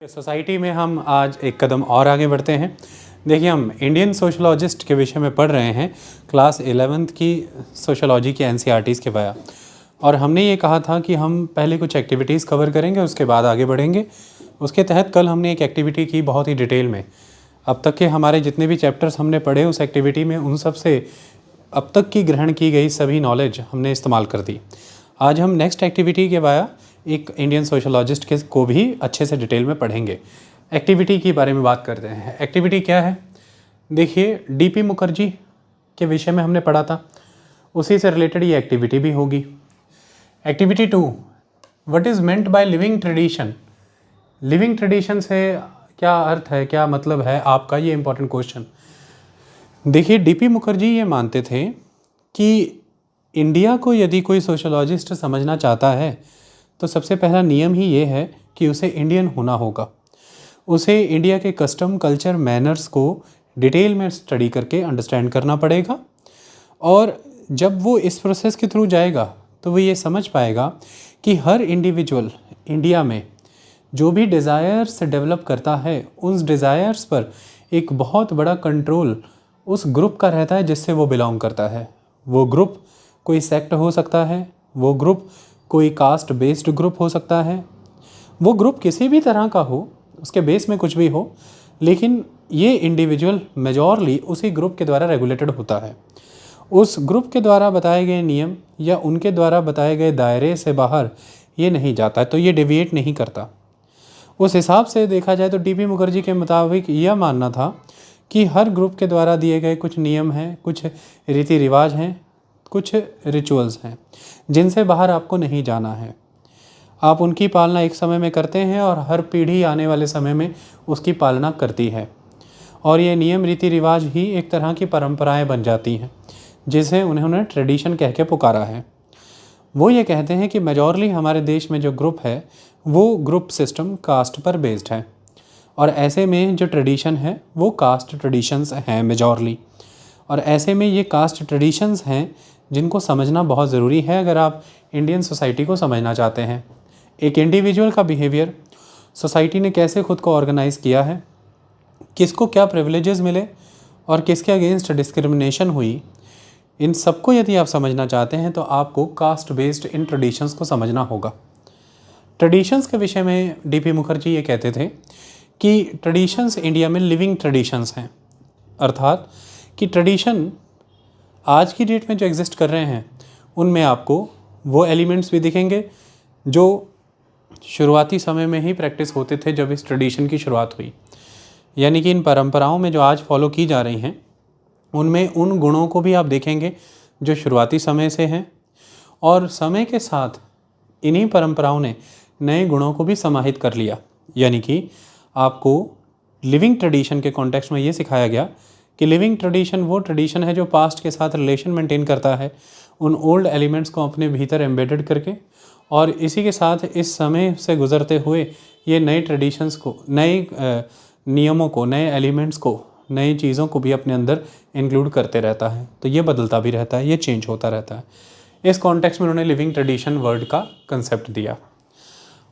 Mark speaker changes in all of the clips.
Speaker 1: Society में हम आज एक कदम और आगे बढ़ते हैं। देखिए, हम इंडियन सोशलॉजिस्ट के विषय में पढ़ रहे हैं क्लास 11th की सोशलॉजी की एनसीईआरटीज़ के बया। और हमने ये कहा था कि हम पहले कुछ एक्टिविटीज़ कवर करेंगे, उसके बाद आगे बढ़ेंगे। उसके तहत कल हमने एक एक्टिविटी की बहुत ही डिटेल में। अब तक के हमारे जितने भी चैप्टर्स हमने पढ़े उस एक्टिविटी में उन सब से अब तक की ग्रहण की गई सभी नॉलेज हमने इस्तेमाल कर दी। आज हम नेक्स्ट एक्टिविटी के बया एक इंडियन सोशलॉजिस्ट के को भी अच्छे से डिटेल में पढ़ेंगे। एक्टिविटी के बारे में बात करते हैं। एक्टिविटी क्या है? देखिए, डीपी मुखर्जी के विषय में हमने पढ़ा था, उसी से रिलेटेड ये एक्टिविटी भी होगी। Activity 2, what is meant by living tradition. Living tradition से क्या अर्थ है, क्या मतलब है आपका, ये इंपॉर्टेंट क्वेश्चन। देखिए, डीपी मुखर्जी ये मानते थे कि इंडिया को यदि कोई सोशलॉजिस्ट समझना चाहता है तो सबसे पहला नियम ही ये है कि उसे इंडियन होना होगा। उसे इंडिया के कस्टम, कल्चर, मैनर्स को डिटेल में स्टडी करके अंडरस्टैंड करना पड़ेगा। और जब वो इस प्रोसेस के थ्रू जाएगा तो वो ये समझ पाएगा कि हर इंडिविजुअल इंडिया में जो भी डिज़ायर्स डेवलप करता है, उस डिज़ायर्स पर एक बहुत बड़ा कंट्रोल उस ग्रुप का रहता है जिससे वो बिलोंग करता है। वो ग्रुप कोई सेक्ट हो सकता है, वो ग्रुप कोई कास्ट बेस्ड ग्रुप हो सकता है, वो ग्रुप किसी भी तरह का हो, उसके बेस में कुछ भी हो, लेकिन ये इंडिविजुअल मेजॉरली उसी ग्रुप के द्वारा रेगुलेटेड होता है। उस ग्रुप के द्वारा बताए गए नियम या उनके द्वारा बताए गए दायरे से बाहर ये नहीं जाता, तो ये डेविएट नहीं करता। उस हिसाब से देखा जाए तो डीपी मुखर्जी के मुताबिक यह मानना था कि हर ग्रुप के द्वारा दिए गए कुछ नियम हैं, कुछ रीति रिवाज हैं, कुछ रिचुअल्स हैं जिनसे बाहर आपको नहीं जाना है। आप उनकी पालना एक समय में करते हैं और हर पीढ़ी आने वाले समय में उसकी पालना करती है। और ये नियम, रीति रिवाज ही एक तरह की परंपराएं बन जाती हैं जिसे उन्होंने ट्रेडिशन कह के पुकारा है। वो ये कहते हैं कि मेजॉरली हमारे देश में जो ग्रुप है वो ग्रुप सिस्टम कास्ट पर बेस्ड है, और ऐसे में जो ट्रेडिशन है वो कास्ट ट्रेडिशंस हैं मेजॉरली। और ऐसे में ये कास्ट ट्रेडिशंस हैं जिनको समझना बहुत ज़रूरी है अगर आप इंडियन सोसाइटी को समझना चाहते हैं। एक इंडिविजुअल का बिहेवियर, सोसाइटी ने कैसे खुद को ऑर्गेनाइज़ किया है, किसको क्या प्रिविलेजेस मिले और किसके अगेंस्ट डिस्क्रिमिनेशन हुई, इन सबको यदि आप समझना चाहते हैं तो आपको कास्ट बेस्ड इन ट्रेडिशंस को समझना होगा। ट्रेडिशंस के विषय में डीपी मुखर्जी ये कहते थे कि ट्रेडिशंस इंडिया में लिविंग ट्रेडिशंस हैं, अर्थात कि ट्रेडिशन आज की डेट में जो एग्जिस्ट कर रहे हैं उनमें आपको वो एलिमेंट्स भी दिखेंगे जो शुरुआती समय में ही प्रैक्टिस होते थे जब इस ट्रेडिशन की शुरुआत हुई। यानी कि इन परंपराओं में जो आज फॉलो की जा रही हैं उनमें उन गुणों को भी आप देखेंगे जो शुरुआती समय से हैं, और समय के साथ इन्हीं परंपराओं ने नए गुणों को भी समाहित कर लिया। यानी कि आपको लिविंग ट्रेडिशन के कॉन्टेक्स्ट में ये सिखाया गया कि लिविंग ट्रेडिशन वो ट्रेडिशन है जो पास्ट के साथ रिलेशन मेंटेन करता है, उन ओल्ड एलिमेंट्स को अपने भीतर एम्बेडेड करके, और इसी के साथ इस समय से गुजरते हुए ये नए ट्रेडिशंस को, नए नियमों को, नए एलिमेंट्स को, नई चीज़ों को भी अपने अंदर इंक्लूड करते रहता है। तो ये बदलता भी रहता है, ये चेंज होता रहता है। इस कॉन्टेक्स्ट में उन्होंने लिविंग ट्रेडिशन वर्ड का कंसेप्ट दिया।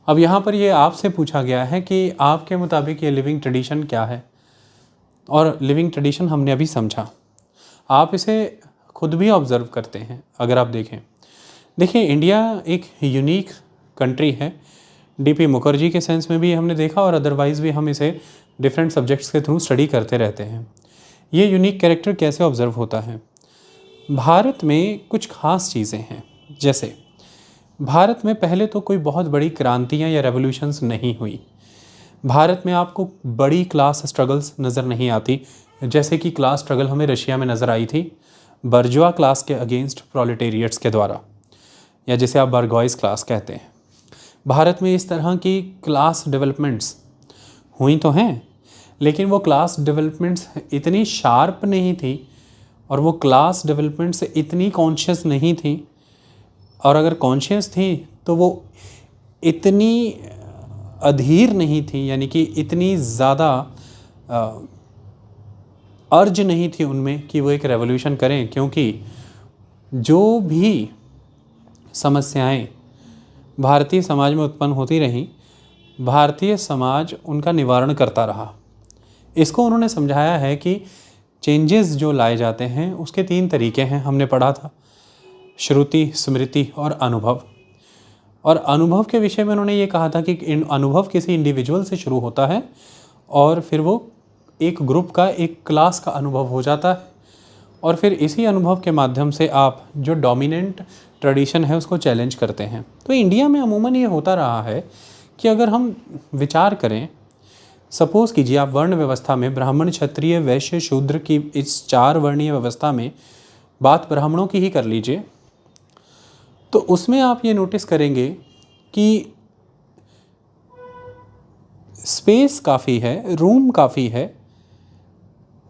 Speaker 1: अब यहाँ पर ये आपसे पूछा गया है कि आपके मुताबिक ये लिविंग ट्रेडिशन क्या है, और लिविंग ट्रेडिशन हमने अभी समझा। आप इसे खुद भी ऑब्ज़र्व करते हैं अगर आप देखें। देखिए, इंडिया एक यूनिक कंट्री है। डीपी मुखर्जी के सेंस में भी हमने देखा और अदरवाइज़ भी हम इसे डिफरेंट सब्जेक्ट्स के थ्रू स्टडी करते रहते हैं। ये यूनिक कैरेक्टर कैसे ऑब्ज़र्व होता है? भारत में कुछ ख़ास चीज़ें हैं। जैसे भारत में पहले तो कोई बहुत बड़ी क्रांतियाँ या रेवोल्यूशंस नहीं हुई। भारत में आपको बड़ी क्लास स्ट्रगल्स नज़र नहीं आती, जैसे कि क्लास स्ट्रगल हमें रशिया में नज़र आई थी बर्जुआ क्लास के अगेंस्ट प्रोलेटेरिएट्स के द्वारा, या जिसे आप बर्गॉइस क्लास कहते हैं। भारत में इस तरह की क्लास डेवलपमेंट्स हुई तो हैं, लेकिन वो क्लास डेवलपमेंट्स इतनी शार्प नहीं थी और वो क्लास डेवलपमेंट्स इतनी कॉन्शियस नहीं थी, और अगर कॉन्शियस थी तो वो इतनी अधीर नहीं थी, यानी कि इतनी ज़्यादा अर्ज नहीं थी उनमें कि वो एक रेवोल्यूशन करें। क्योंकि जो भी समस्याएं भारतीय समाज में उत्पन्न होती रहीं भारतीय समाज उनका निवारण करता रहा। इसको उन्होंने समझाया है कि चेंजेस जो लाए जाते हैं उसके 3 तरीके हैं, हमने पढ़ा था, श्रुति, स्मृति और अनुभव। और अनुभव के विषय में उन्होंने ये कहा था कि अनुभव किसी इंडिविजुअल से शुरू होता है और फिर वो एक ग्रुप का, एक क्लास का अनुभव हो जाता है, और फिर इसी अनुभव के माध्यम से आप जो डोमिनेंट ट्रेडिशन है उसको चैलेंज करते हैं। तो इंडिया में अमूमन ये होता रहा है कि अगर हम विचार करें, सपोज़ कीजिए आप वर्ण व्यवस्था में ब्राह्मण, क्षत्रिय, वैश्य, शूद्र की इस 4 वर्णीय व्यवस्था में बात ब्राह्मणों की ही कर लीजिए, तो उसमें आप ये नोटिस करेंगे कि स्पेस काफ़ी है, रूम काफ़ी है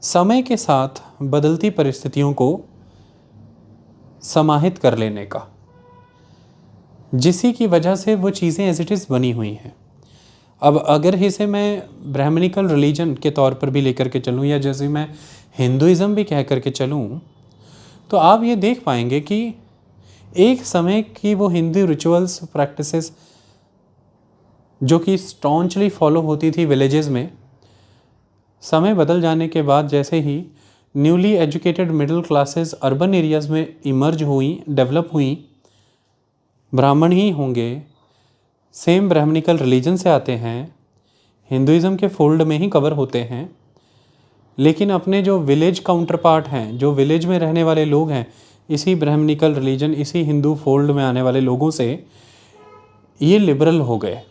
Speaker 1: समय के साथ बदलती परिस्थितियों को समाहित कर लेने का, जिसी की वजह से वो चीज़ें एज इट इज़ बनी हुई हैं। अब अगर इसे मैं ब्राह्मणिकल रिलीजन के तौर पर भी लेकर के चलूँ, या जैसे मैं हिंदुइज़्म भी कह करके चलूँ, तो आप ये देख पाएंगे कि एक समय की वो हिंदू रिचुअल्स, प्रैक्टिसेस जो कि स्टॉन्चली फॉलो होती थी विलेजेस में, समय बदल जाने के बाद जैसे ही newly educated middle classes urban areas में इमर्ज हुई, डेवलप हुई, ब्राह्मण ही होंगे, सेम ब्राह्मणिकल रिलीजन से आते हैं, हिंदुइज़्म के फोल्ड में ही कवर होते हैं, लेकिन अपने जो विलेज काउंटर पार्ट हैं, जो विलेज में रहने वाले लोग हैं, इसी ब्राह्मणिकल रिलीजन, इसी हिंदू फोल्ड में आने वाले लोगों से ये लिबरल हो गए।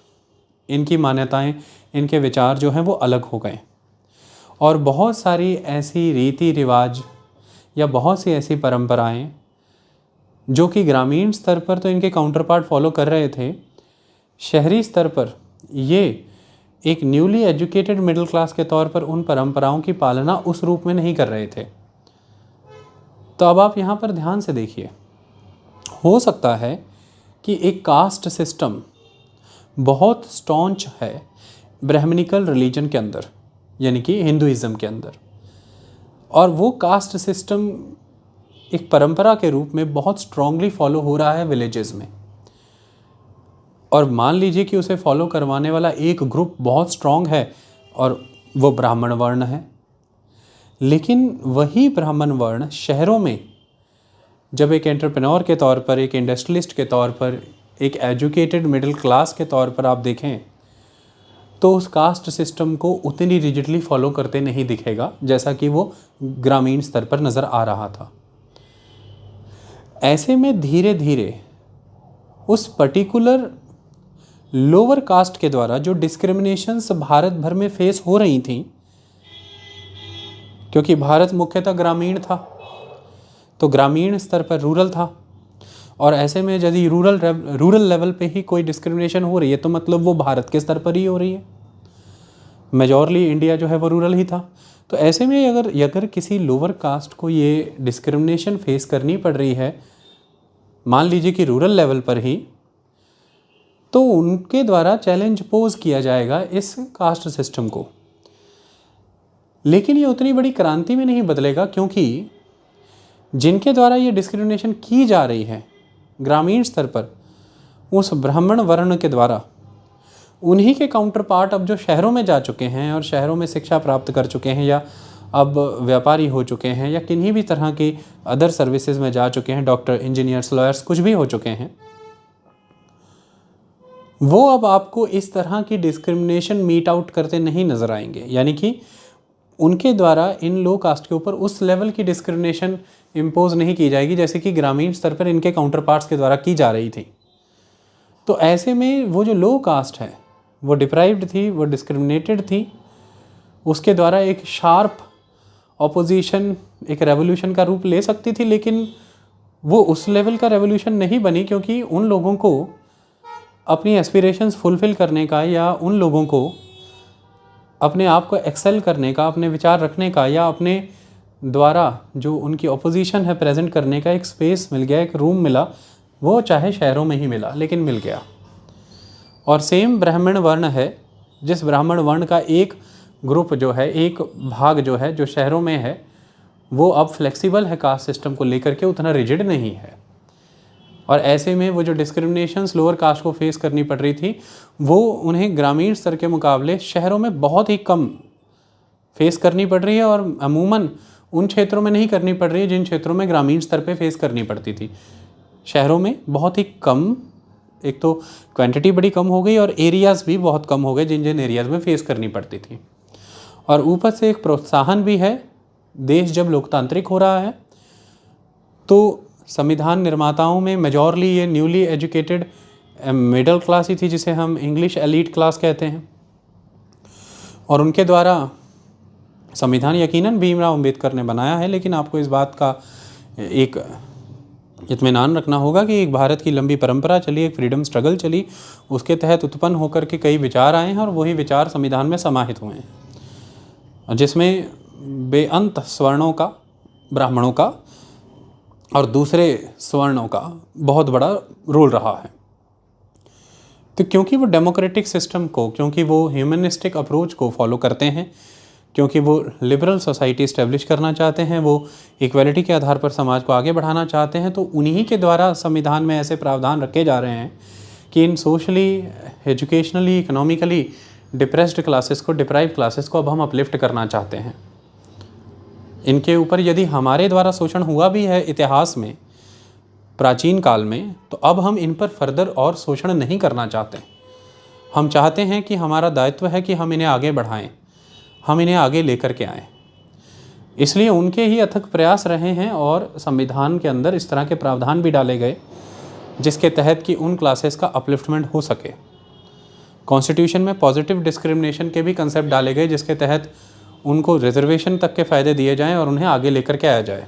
Speaker 1: इनकी मान्यताएं, इनके विचार जो हैं वो अलग हो गए, और बहुत सारी ऐसी रीति रिवाज या बहुत सी ऐसी परंपराएं जो कि ग्रामीण स्तर पर तो इनके काउंटर पार्ट फॉलो कर रहे थे, शहरी स्तर पर ये एक न्यूली एजुकेटेड मिडिल क्लास के तौर पर उन परंपराओं की पालना उस रूप में नहीं कर रहे थे। तो अब आप यहाँ पर ध्यान से देखिए, हो सकता है कि एक कास्ट सिस्टम बहुत स्टॉन्च है ब्राह्मणिकल रिलीजन के अंदर, यानी कि हिंदुइज़्म के अंदर, और वो कास्ट सिस्टम एक परंपरा के रूप में बहुत स्ट्रांगली फॉलो हो रहा है विलेजेस में, और मान लीजिए कि उसे फॉलो करवाने वाला एक ग्रुप बहुत स्ट्रांग है और वो ब्राह्मण वर्ण है। लेकिन वही ब्राह्मण वर्ण शहरों में जब एक एंटरप्रेन्योर के तौर पर, एक इंडस्ट्रियलिस्ट के तौर पर, एक एजुकेटेड मिडिल क्लास के तौर पर आप देखें, तो उस कास्ट सिस्टम को उतनी रिजिडली फॉलो करते नहीं दिखेगा जैसा कि वो ग्रामीण स्तर पर नज़र आ रहा था। ऐसे में धीरे धीरे उस पर्टिकुलर लोअर कास्ट के द्वारा जो डिस्क्रिमिनेशंस भारत भर में फेस हो रही थी, क्योंकि भारत मुख्यतः ग्रामीण था, तो ग्रामीण स्तर पर रूरल था, और ऐसे में यदि रूरल लेवल पे ही कोई डिस्क्रिमिनेशन हो रही है तो मतलब वो भारत के स्तर पर ही हो रही है। मेजॉरली इंडिया जो है वो रूरल ही था। तो ऐसे में अगर किसी लोअर कास्ट को ये डिस्क्रिमिनेशन फेस करनी पड़ रही है, मान लीजिए कि रूरल लेवल पर ही, तो उनके द्वारा चैलेंज पोज किया जाएगा इस कास्ट सिस्टम को। लेकिन ये उतनी बड़ी क्रांति में नहीं बदलेगा, क्योंकि जिनके द्वारा ये डिस्क्रिमिनेशन की जा रही है ग्रामीण स्तर पर उस ब्राह्मण वर्ण के द्वारा, उन्हीं के काउंटर पार्ट अब जो शहरों में जा चुके हैं और शहरों में शिक्षा प्राप्त कर चुके हैं, या अब व्यापारी हो चुके हैं, या किन्हीं भी तरह की अदर सर्विसेज में जा चुके हैं, डॉक्टर, इंजीनियर्स, लॉयर्स, कुछ भी हो चुके हैं, वो अब आपको इस तरह की डिस्क्रिमिनेशन मीट आउट करते नहीं नज़र आएंगे। यानी कि उनके द्वारा इन लो कास्ट के ऊपर उस लेवल की डिस्क्रिमिनेशन इम्पोज नहीं की जाएगी जैसे कि ग्रामीण स्तर पर इनके काउंटर पार्ट्स के द्वारा की जा रही थी। तो ऐसे में वो जो लो कास्ट है वो डिप्राइव्ड थी, वो डिस्क्रिमिनेटेड थी, उसके द्वारा एक शार्प ऑपोजिशन, एक रेवोल्यूशन का रूप ले सकती थी, लेकिन वो उस लेवल का रेवोल्यूशन नहीं बनी, क्योंकि उन लोगों को अपनी एस्पिरेशंस फुलफ़िल करने का, या उन लोगों को अपने आप को एक्सेल करने का, अपने विचार रखने का, या अपने द्वारा जो उनकी ऑपोजिशन है प्रेजेंट करने का एक स्पेस मिल गया, एक रूम मिला, वो चाहे शहरों में ही मिला लेकिन मिल गया। और सेम ब्राह्मण वर्ण है, जिस ब्राह्मण वर्ण का एक ग्रुप जो है, एक भाग जो है, जो शहरों में है, वो अब फ्लेक्सिबल है कास्ट सिस्टम को लेकर के, उतना रिजिड नहीं है। और ऐसे में वो जो डिस्क्रिमिनेशंस लोअर कास्ट को फेस करनी पड़ रही थी वो उन्हें ग्रामीण स्तर के मुकाबले शहरों में बहुत ही कम फेस करनी पड़ रही है, और अमूमन उन क्षेत्रों में नहीं करनी पड़ रही है जिन क्षेत्रों में ग्रामीण स्तर पे फेस करनी पड़ती थी। शहरों में बहुत ही कम, एक तो क्वांटिटी बड़ी कम हो गई और एरियाज़ भी बहुत कम हो गए जिन जिन एरियाज़ में फेस करनी पड़ती थी। और ऊपर से एक प्रोत्साहन भी है, देश जब लोकतांत्रिक हो रहा है तो संविधान निर्माताओं में मेजॉरली ये न्यूली एजुकेटेड मिडिल क्लास ही थी, जिसे हम इंग्लिश एलीट क्लास कहते हैं, और उनके द्वारा संविधान यकीनन भीमराव अंबेडकर ने बनाया है। लेकिन आपको इस बात का एक इत्मीनान रखना होगा कि एक भारत की लंबी परंपरा चली, एक फ्रीडम स्ट्रगल चली, उसके तहत उत्पन्न होकर के कई विचार आए हैं और वही विचार संविधान में समाहित हुए हैं, जिसमें बेअंत स्वर्णों का, ब्राह्मणों का और दूसरे स्वर्णों का बहुत बड़ा रोल रहा है। तो क्योंकि वो डेमोक्रेटिक सिस्टम को, क्योंकि वो ह्यूमनिस्टिक अप्रोच को फॉलो करते हैं, क्योंकि वो लिबरल सोसाइटी इस्टेब्लिश करना चाहते हैं, वो इक्वलिटी के आधार पर समाज को आगे बढ़ाना चाहते हैं, तो उन्हीं के द्वारा संविधान में ऐसे प्रावधान रखे जा रहे हैं कि इन socially, educationally, economically depressed classes को, डिप्राइव क्लासेस को अब हम अपलिफ्ट करना चाहते हैं। इनके ऊपर यदि हमारे द्वारा शोषण हुआ भी है इतिहास में, प्राचीन काल में, तो अब हम इन पर फर्दर और शोषण नहीं करना चाहते। हम चाहते हैं कि हमारा दायित्व है कि हम इन्हें आगे बढ़ाएं, हम इन्हें आगे लेकर के आएँ। इसलिए उनके ही अथक प्रयास रहे हैं और संविधान के अंदर इस तरह के प्रावधान भी डाले गए जिसके तहत कि उन क्लासेस का अपलिफ्टमेंट हो सके। कॉन्स्टिट्यूशन में पॉजिटिव डिस्क्रिमिनेशन के भी कंसेप्ट डाले गए जिसके तहत उनको रिजर्वेशन तक के फ़ायदे दिए जाएं और उन्हें आगे लेकर के आया जाए।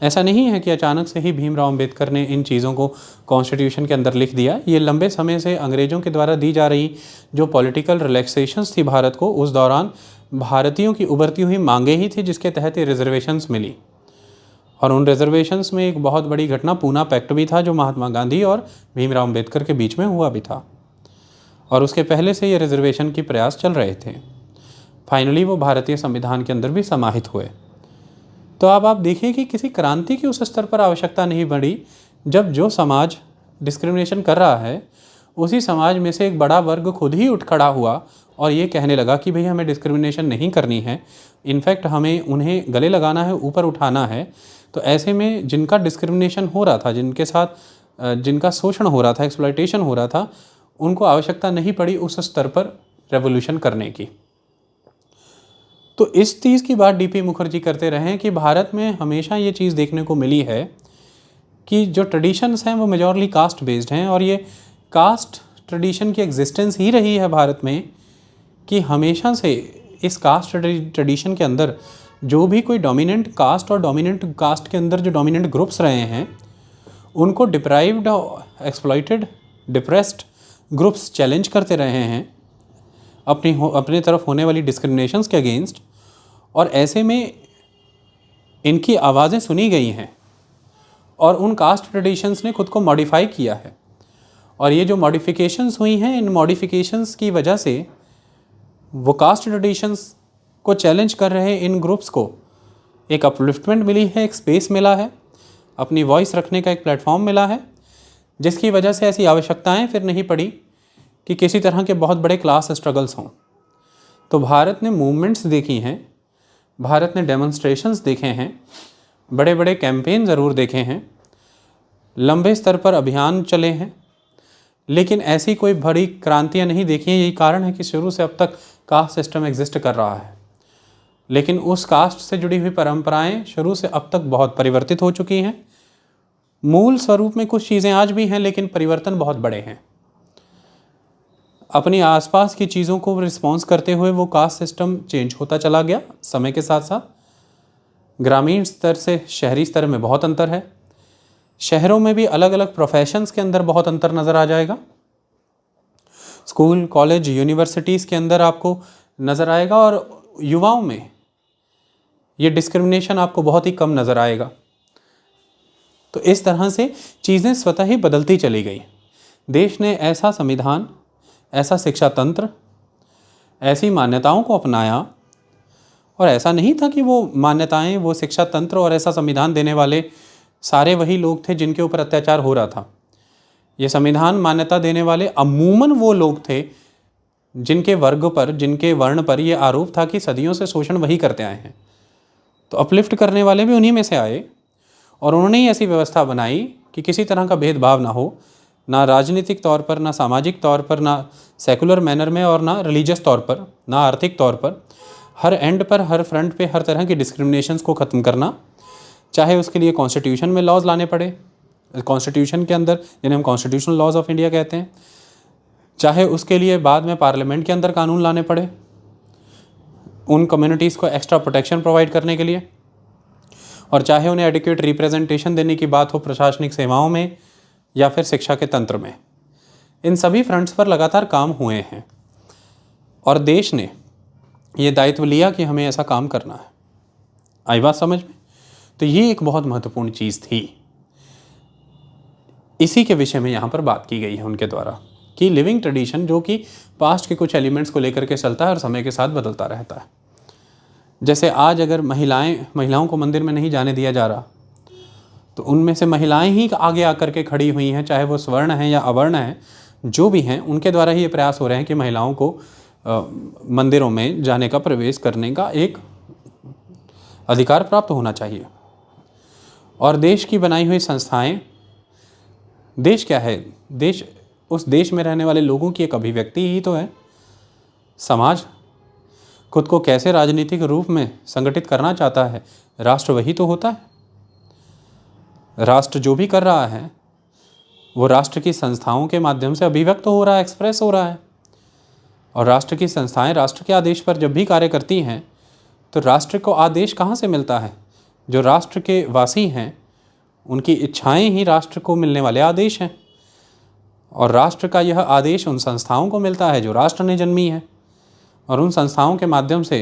Speaker 1: ऐसा नहीं है कि अचानक से ही भीमराव अंबेडकर ने इन चीज़ों को कॉन्स्टिट्यूशन के अंदर लिख दिया। ये लंबे समय से अंग्रेज़ों के द्वारा दी जा रही जो पॉलिटिकल रिलैक्सेशंस थी भारत को, उस दौरान भारतीयों की उभरती हुई मांगे ही थी जिसके तहत ये रिजर्वेशंस मिली। और उन रिजर्वेशंस में एक बहुत बड़ी घटना पूना पैक्ट भी था जो महात्मा गांधी और भीमराव अंबेडकर के बीच में हुआ भी था, और उसके पहले से ये रिजर्वेशन की प्रयास चल रहे थे। फाइनली वो भारतीय संविधान के अंदर भी समाहित हुए। तो अब आप देखिए कि किसी क्रांति की उस स्तर पर आवश्यकता नहीं पड़ी जब जो समाज डिस्क्रिमिनेशन कर रहा है उसी समाज में से एक बड़ा वर्ग खुद ही उठ खड़ा हुआ और ये कहने लगा कि भाई हमें डिस्क्रिमिनेशन नहीं करनी है, इनफैक्ट हमें उन्हें गले लगाना है, ऊपर उठाना है। तो ऐसे में जिनका डिस्क्रिमिनेशन हो रहा था, जिनके साथ जिनका शोषण हो रहा था, एक्सप्लॉयटेशन हो रहा था, उनको आवश्यकता नहीं पड़ी उस स्तर पर रेवोल्यूशन करने की। तो इस चीज़ की बात डीपी मुखर्जी करते रहे कि भारत में हमेशा ये चीज़ देखने को मिली है कि जो ट्रेडिशंस हैं वो मेजॉरली कास्ट बेस्ड हैं, और ये कास्ट ट्रेडिशन की एग्जिस्टेंस ही रही है भारत में कि हमेशा से इस कास्ट ट्रेडिशन के अंदर जो भी कोई डोमिनेंट कास्ट और डोमिनेंट कास्ट के अंदर जो डोमिनेंट ग्रुप्स रहे हैं उनको deprived, exploited, depressed groups challenge करते रहे हैं अपनी तरफ होने वाली डिस्क्रिमिनेशंस के अगेंस्ट, और ऐसे में इनकी आवाज़ें सुनी गई हैं और उन कास्ट ट्रेडिशंस ने खुद को मॉडिफाई किया है। और ये जो मॉडिफिकेशंस हुई हैं, इन मॉडिफिकेशंस की वजह से वो कास्ट ट्रेडिशंस को चैलेंज कर रहे इन ग्रुप्स को एक अपलिफ्टमेंट मिली है, एक स्पेस मिला है, अपनी वॉइस रखने का एक प्लेटफॉर्म मिला है, जिसकी वजह से ऐसी आवश्यकताएं फिर नहीं पड़ी कि किसी तरह के बहुत बड़े क्लास स्ट्रगल्स हों। तो भारत ने मूवमेंट्स देखी हैं, भारत ने डेमोन्स्ट्रेशंस देखे हैं, बड़े बड़े कैंपेन ज़रूर देखे हैं, लंबे स्तर पर अभियान चले हैं, लेकिन ऐसी कोई बड़ी क्रांतियाँ नहीं देखी हैं। यही कारण है कि शुरू से अब तक कास्ट सिस्टम एग्जिस्ट कर रहा है, लेकिन उस कास्ट से जुड़ी हुई परंपराएं शुरू से अब तक बहुत परिवर्तित हो चुकी हैं। मूल स्वरूप में कुछ चीज़ें आज भी हैं, लेकिन परिवर्तन बहुत बड़े हैं। अपनी आसपास की चीज़ों को रिस्पॉन्स करते हुए वो कास्ट सिस्टम चेंज होता चला गया समय के साथ साथ। ग्रामीण स्तर से शहरी स्तर में बहुत अंतर है। शहरों में भी अलग अलग प्रोफेशंस के अंदर बहुत अंतर नज़र आ जाएगा। स्कूल, कॉलेज, यूनिवर्सिटीज़ के अंदर आपको नज़र आएगा, और युवाओं में ये डिस्क्रिमिनेशन आपको बहुत ही कम नज़र आएगा। तो इस तरह से चीज़ें स्वतः ही बदलती चली गई। देश ने ऐसा संविधान, ऐसा शिक्षा तंत्र, ऐसी मान्यताओं को अपनाया, और ऐसा नहीं था कि वो मान्यताएं, वो शिक्षा तंत्र और ऐसा संविधान देने वाले सारे वही लोग थे जिनके ऊपर अत्याचार हो रहा था। ये संविधान मान्यता देने वाले अमूमन वो लोग थे जिनके वर्ग पर, जिनके वर्ण पर यह आरोप था कि सदियों से शोषण वही करते आए हैं। तो अपलिफ्ट करने वाले भी उन्हीं में से आए और उन्होंने ही ऐसी व्यवस्था बनाई कि किसी तरह का भेदभाव ना हो, ना राजनीतिक तौर पर, ना सामाजिक तौर पर, ना सेकुलर मैनर में, और ना रिलीजियस तौर पर, ना आर्थिक तौर पर। हर एंड पर, हर फ्रंट पे हर तरह की डिस्क्रिमिनेशंस को ख़त्म करना, चाहे उसके लिए कॉन्स्टिट्यूशन में लॉज लाने पड़े, कॉन्स्टिट्यूशन के अंदर, जिन्हें हम कॉन्स्टिट्यूशनल लॉज ऑफ इंडिया कहते हैं, चाहे उसके लिए बाद में पार्लियामेंट के अंदर कानून लाने पड़े उन कम्युनिटीज़ को एक्स्ट्रा प्रोटेक्शन प्रोवाइड करने के लिए, और चाहे उन्हें एडिक्वेट रिप्रेजेंटेशन देने की बात हो प्रशासनिक सेवाओं में या फिर शिक्षा के तंत्र में। इन सभी फ्रंट्स पर लगातार काम हुए हैं और देश ने ये दायित्व लिया कि हमें ऐसा काम करना है। आई बात समझ में? तो ये एक बहुत महत्वपूर्ण चीज़ थी। इसी के विषय में यहाँ पर बात की गई है उनके द्वारा कि लिविंग ट्रेडिशन, जो कि पास्ट के कुछ एलिमेंट्स को लेकर के चलता है और समय के साथ बदलता रहता है। जैसे आज अगर महिलाओं को मंदिर में नहीं जाने दिया जा रहा, तो उनमें से महिलाएं ही आगे आकर के खड़ी हुई हैं, चाहे वो स्वर्ण हैं या अवर्ण हैं, जो भी हैं, उनके द्वारा ही ये प्रयास हो रहे हैं कि महिलाओं को मंदिरों में जाने का, प्रवेश करने का एक अधिकार प्राप्त होना चाहिए। और देश की बनाई हुई संस्थाएं, देश क्या है? देश उस देश में रहने वाले लोगों की एक अभिव्यक्ति ही तो है। समाज खुद को कैसे राजनीतिक रूप में संगठित करना चाहता है, राष्ट्र वही तो होता है। राष्ट्र जो भी कर रहा है वो राष्ट्र की संस्थाओं के माध्यम से अभिव्यक्त हो रहा है, एक्सप्रेस हो रहा है। और राष्ट्र की संस्थाएं राष्ट्र के आदेश पर जब भी कार्य करती हैं, तो राष्ट्र को आदेश कहाँ से मिलता है? जो राष्ट्र के वासी हैं उनकी इच्छाएं ही राष्ट्र को मिलने वाले आदेश हैं, और राष्ट्र का यह आदेश उन संस्थाओं को मिलता है जो राष्ट्र ने जन्मी है, और उन संस्थाओं के माध्यम से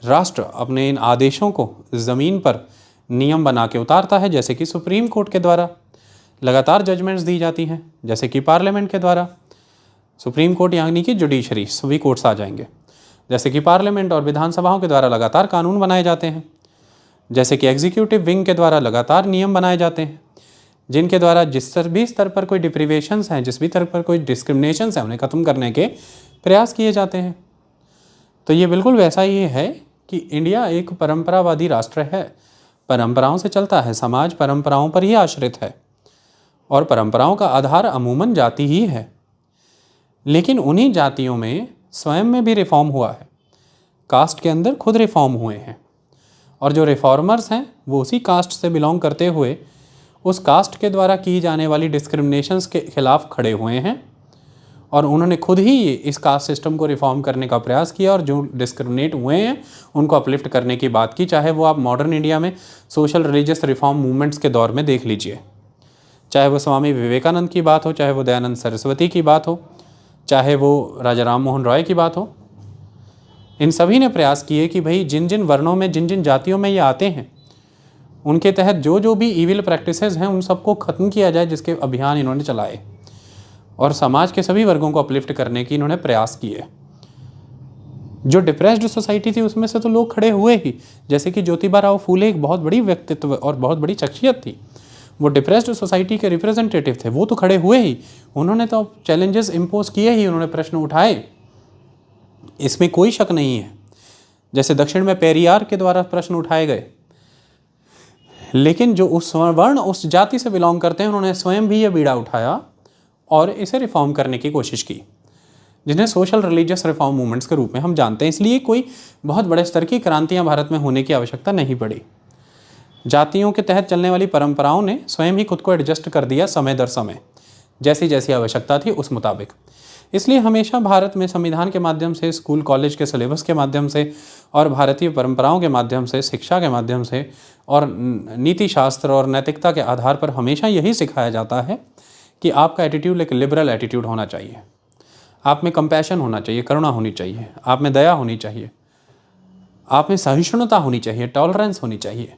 Speaker 1: राष्ट्र अपने इन आदेशों को ज़मीन पर नियम बना के उतारता है। जैसे कि सुप्रीम कोर्ट के द्वारा लगातार जजमेंट्स दी जाती हैं, जैसे कि पार्लियामेंट के द्वारा, सुप्रीम कोर्ट यानी कि जुडिशरी, सभी कोर्ट्स आ जाएंगे, जैसे कि पार्लियामेंट और विधानसभाओं के द्वारा लगातार कानून बनाए जाते हैं, जैसे कि एग्जीक्यूटिव विंग के द्वारा लगातार नियम बनाए जाते हैं, जिनके द्वारा जिस भी स्तर पर कोई डिप्रीवेशंस हैं, जिस भी स्तर पर कोई डिस्क्रिमिनेशंस हैं, उन्हें ख़त्म करने के प्रयास किए जाते हैं। तो ये बिल्कुल वैसा ही है कि इंडिया एक परंपरावादी राष्ट्र है, परंपराओं से चलता है, समाज परंपराओं पर ही आश्रित है, और परंपराओं का आधार अमूमन जाति ही है। लेकिन उन्हीं जातियों में स्वयं में भी रिफॉर्म हुआ है, कास्ट के अंदर खुद रिफॉर्म हुए हैं, और जो रिफॉर्मर्स हैं वो उसी कास्ट से बिलोंग करते हुए उस कास्ट के द्वारा की जाने वाली डिस्क्रिमिनेशंस के खिलाफ खड़े हुए हैं, और उन्होंने खुद ही इस कास्ट सिस्टम को रिफॉर्म करने का प्रयास किया, और जो डिस्क्रिमिनेट हुए हैं उनको अपलिफ्ट करने की बात की। चाहे वो आप मॉडर्न इंडिया में सोशल रिलीजियस रिफॉर्म मूवमेंट्स के दौर में देख लीजिए, चाहे वो स्वामी विवेकानंद की बात हो, चाहे वो दयानंद सरस्वती की बात हो, चाहे वो राजा राम मोहन रॉय की बात हो, इन सभी ने प्रयास किए कि भाई जिन जिन वर्णों में, जिन जिन जातियों में ये आते हैं, उनके तहत जो जो भी ईविल प्रैक्टिसेस हैं उन सबको ख़त्म किया जाए, जिसके अभियान इन्होंने चलाए, और समाज के सभी वर्गों को अपलिफ्ट करने की इन्होंने प्रयास किए। जो डिप्रेस्ड सोसाइटी थी उसमें से तो लोग खड़े हुए ही, जैसे कि ज्योतिबा राव फूले एक बहुत बड़ी व्यक्तित्व और बहुत बड़ी शख्सियत थी, वो डिप्रेस्ड सोसाइटी के रिप्रेजेंटेटिव थे, वो तो खड़े हुए ही, उन्होंने तो चैलेंजेस इम्पोज किए ही, उन्होंने प्रश्न उठाए, इसमें कोई शक नहीं है। जैसे दक्षिण में पेरियार के द्वारा प्रश्न उठाए गए, लेकिन जो उस वर्ण, उस जाति से बिलोंग करते हैं, उन्होंने स्वयं भी यह बीड़ा उठाया और इसे रिफॉर्म करने की कोशिश की, जिन्हें सोशल रिलीजियस रिफॉर्म मूवमेंट्स के रूप में हम जानते हैं। इसलिए कोई बहुत बड़े स्तर की क्रांतियां भारत में होने की आवश्यकता नहीं पड़ी। जातियों के तहत चलने वाली परंपराओं ने स्वयं ही खुद को एडजस्ट कर दिया समय दर समय, जैसी जैसी आवश्यकता थी उस मुताबिक। इसलिए हमेशा भारत में संविधान के माध्यम से, स्कूल कॉलेज के सिलेबस के माध्यम से, और भारतीय परंपराओं के माध्यम से, शिक्षा के माध्यम से, और नीति शास्त्र और नैतिकता के आधार पर हमेशा यही सिखाया जाता है कि आपका एटीट्यूड एक लिबरल एटीट्यूड होना चाहिए, आप में कंपैशन होना चाहिए, करुणा होनी चाहिए, आप में दया होनी चाहिए, आप में सहिष्णुता होनी चाहिए, टॉलरेंस होनी चाहिए,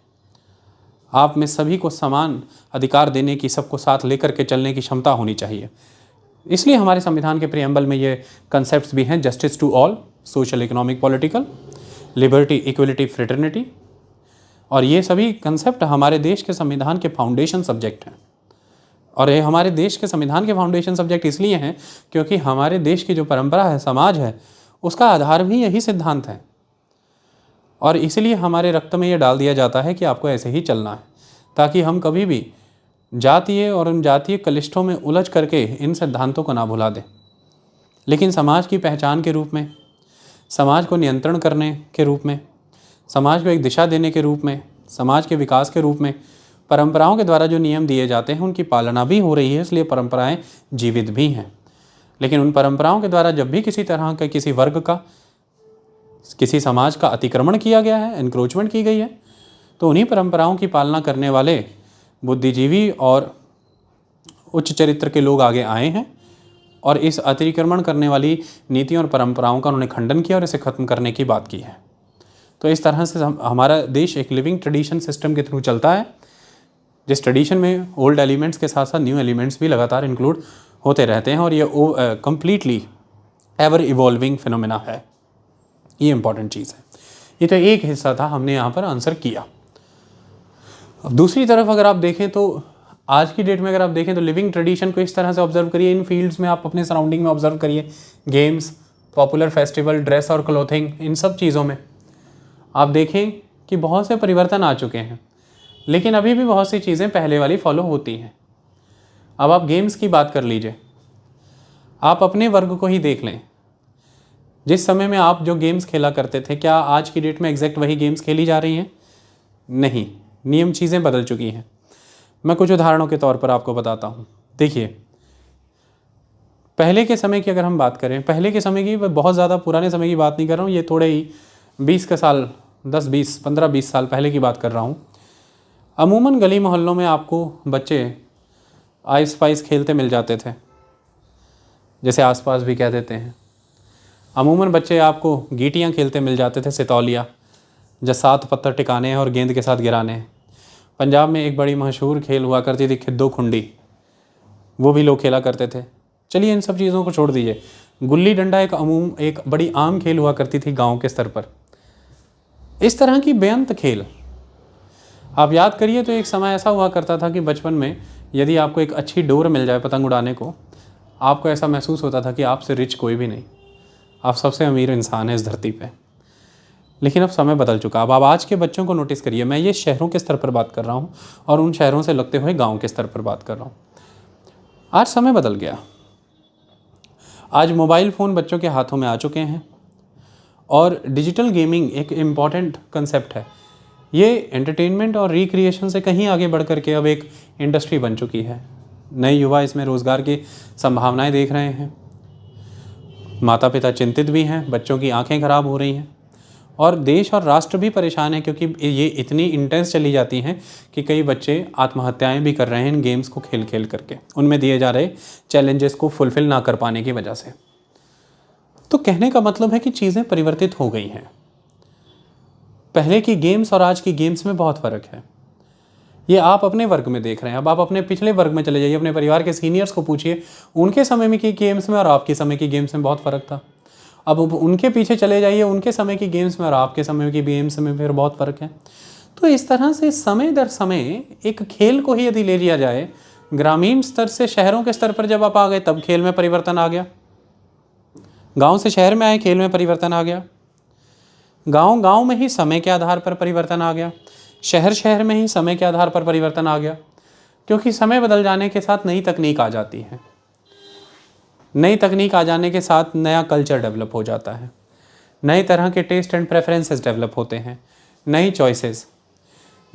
Speaker 1: आप में सभी को समान अधिकार देने की, सबको साथ लेकर के चलने की क्षमता होनी चाहिए। इसलिए हमारे संविधान के प्रीएम्बल में ये कंसेप्ट्स भी हैं, justice to all, social, economic, political, liberty, equality, fraternity, और ये सभी कंसेप्ट हमारे देश के संविधान के फाउंडेशन सब्जेक्ट हैं। और ये हमारे देश के संविधान के फाउंडेशन सब्जेक्ट इसलिए हैं क्योंकि हमारे देश की जो परंपरा है, समाज है, उसका आधार भी यही सिद्धांत है। और इसलिए हमारे रक्त में ये डाल दिया जाता है कि आपको ऐसे ही चलना है, ताकि हम कभी भी जातीय और उन जातीय कलिष्ठों में उलझ करके इन सिद्धांतों को ना भुला दें। लेकिन समाज की पहचान के रूप में, समाज को नियंत्रण करने के रूप में, समाज को एक दिशा देने के रूप में, समाज के विकास के रूप में परंपराओं के द्वारा जो नियम दिए जाते हैं उनकी पालना भी हो रही है, इसलिए परंपराएं जीवित भी हैं। लेकिन उन परंपराओं के द्वारा जब भी किसी तरह का, किसी वर्ग का, किसी समाज का अतिक्रमण किया गया है, एनक्रोचमेंट की गई है, तो उन्हीं परंपराओं की पालना करने वाले बुद्धिजीवी और उच्च चरित्र के लोग आगे आए हैं और इस अतिक्रमण करने वाली नीतियों और परंपराओं का उन्होंने खंडन किया और इसे ख़त्म करने की बात की है। तो इस तरह से हमारा देश एक लिविंग ट्रेडिशन सिस्टम के थ्रू चलता है, जिस ट्रेडिशन में ओल्ड एलिमेंट्स के साथ साथ न्यू एलिमेंट्स भी लगातार इंक्लूड होते रहते हैं और ये कम्प्लीटली एवर इवॉल्विंग फिनोमेना है। ये इंपॉर्टेंट चीज़ है। ये तो एक हिस्सा था, हमने यहाँ पर आंसर किया। अब दूसरी तरफ अगर आप देखें तो आज की डेट में अगर आप देखें तो लिविंग ट्रेडिशन को इस तरह से ऑब्जर्व करिए, इन फील्ड्स में आप अपने सराउंडिंग में ऑब्जर्व करिए, गेम्स, पॉपुलर फेस्टिवल, ड्रेस और क्लोथिंग, इन सब चीज़ों में आप देखें कि बहुत से परिवर्तन आ चुके हैं, लेकिन अभी भी बहुत सी चीज़ें पहले वाली फॉलो होती हैं। अब आप गेम्स की बात कर लीजिए, आप अपने वर्ग को ही देख लें। जिस समय में आप जो गेम्स खेला करते थे, क्या आज की डेट में एग्जैक्ट वही गेम्स खेली जा रही हैं? नहीं, नियम चीज़ें बदल चुकी हैं। मैं कुछ उदाहरणों के तौर पर आपको बताता हूँ। देखिए, पहले के समय की अगर हम बात करें, पहले के समय की, बहुत ज़्यादा पुराने समय की बात नहीं कर रहा हूँ, ये थोड़े ही 20 के साल, 10-20, 15-20 साल पहले की बात कर रहा हूँ। अमूमन गली मोहल्लों में आपको बच्चे आइस पाइस खेलते मिल जाते थे, जैसे आसपास भी कह देते हैं। अमूमन बच्चे आपको गीटियाँ खेलते मिल जाते थे, सितौलिया, जो 7 पत्थर टिकाने हैं और गेंद के साथ गिराने हैं। पंजाब में एक बड़ी मशहूर खेल हुआ करती थी खिद्दो खुंडी, वो भी लोग खेला करते थे। चलिए इन सब चीज़ों को छोड़ दीजिए, गुल्ली डंडा एक बड़ी आम खेल हुआ करती थी गांव के स्तर पर। इस तरह की बेअंत खेल आप याद करिए तो एक समय ऐसा हुआ करता था कि बचपन में यदि आपको एक अच्छी डोर मिल जाए पतंग उड़ाने को, आपको ऐसा महसूस होता था कि आपसे रिच कोई भी नहीं, आप सबसे अमीर इंसान हैं इस धरती पे। लेकिन अब समय बदल चुका। अब आप आज के बच्चों को नोटिस करिए, मैं ये शहरों के स्तर पर बात कर रहा हूँ और उन शहरों से लगते हुए गाँव के स्तर पर बात कर रहा हूँ। आज समय बदल गया। आज मोबाइल फ़ोन बच्चों के हाथों में आ चुके हैं और डिजिटल गेमिंग एक इम्पॉर्टेंट कंसेप्ट है। ये एंटरटेनमेंट और रिक्रिएशन से कहीं आगे बढ़ कर के अब एक इंडस्ट्री बन चुकी है। नए युवा इसमें रोज़गार की संभावनाएं देख रहे हैं। माता पिता चिंतित भी हैं, बच्चों की आंखें ख़राब हो रही हैं और देश और राष्ट्र भी परेशान है, क्योंकि ये इतनी इंटेंस चली जाती हैं कि कई बच्चे आत्महत्याएं भी कर रहे हैं इन गेम्स को खेल खेल करके, उनमें दिए जा रहे चैलेंजेस को फुलफ़िल ना कर पाने की वजह से। तो कहने का मतलब है कि चीज़ें परिवर्तित हो गई हैं। पहले की गेम्स और आज की गेम्स में बहुत फ़र्क है। ये आप अपने वर्ग में देख रहे हैं। अब आप अपने पिछले वर्ग में चले जाइए, अपने परिवार के सीनियर्स को पूछिए, उनके समय में की गेम्स में और आपके समय की गेम्स में बहुत फ़र्क था। अब उनके पीछे चले जाइए, उनके समय की गेम्स में और आपके समय की गेम्स में फिर बहुत फ़र्क है। तो इस तरह से समय दर समय एक खेल को ही यदि ले लिया जाए, ग्रामीण स्तर से शहरों के स्तर पर जब आप आ गए तब खेल में परिवर्तन आ गया। गाँव से शहर में आए, खेल में परिवर्तन आ गया। गांव में ही समय के आधार पर परिवर्तन आ गया, शहर में ही समय के आधार पर परिवर्तन आ गया, क्योंकि समय बदल जाने के साथ नई तकनीक आ जाती है। नई तकनीक आ जाने के साथ नया कल्चर डेवलप हो जाता है, नए तरह के टेस्ट एंड प्रेफरेंसेस डेवलप होते हैं, नई चॉइसेस,